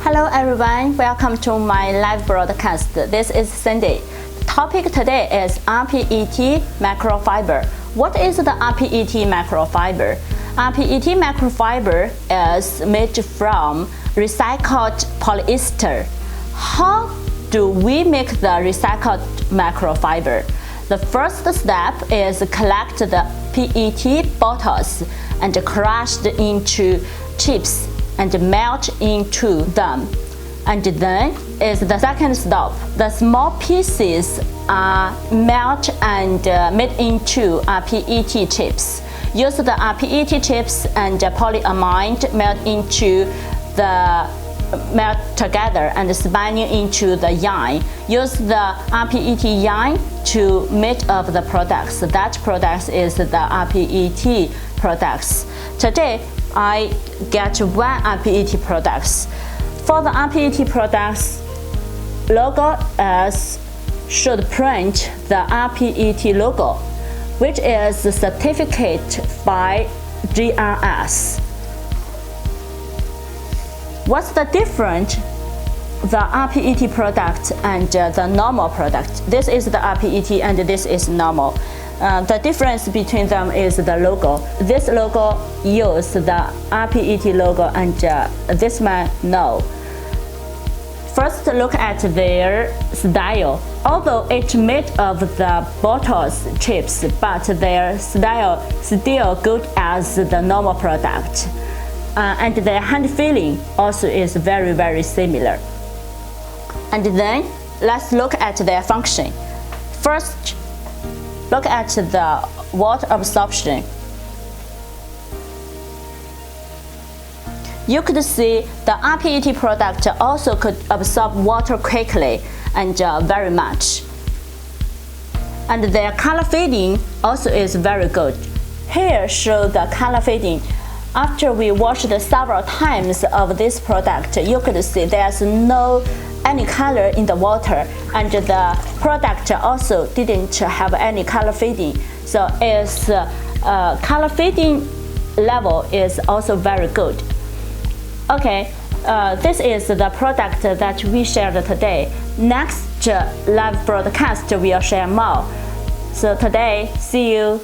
Hello everyone, welcome to my live broadcast. This is Cindy. The topic today is rPET microfiber. What is the rPET microfiber? rPET microfiber is made from recycled polyester. How do we make the recycled microfiber? The first step is collect the PET bottles and crush it into chips and melt into them. And then is the second step. The small pieces are melt and made into PET chips. Use the PET chips and polyamide melt together and spinning into the yarn. Use the rPET yarn to make up the products. That product is the rPET products. Today I get one rPET products. For the rPET products, logo should print the rPET logo, which is certificate by GRS. What's the difference? The rPET product and the normal product. This is the rPET and this is normal. The difference between them is the logo. This logo uses the rPET logo and this one no. First look at their style. Although it's made of the bottles chips, but their style still good as the normal product. And their hand feeling also is very similar. And then let's look at their function. First, look at the water absorption. You could see the rPET product also could absorb water quickly and very much. And their color fading also is very good. Here show the color fading. After we washed several times of this product, you could see there's no any color in the water, and the product also didn't have any color fading. So its color fading level is also very good. Okay, this is the product that we shared today. Next live broadcast we'll share more. So today, see you.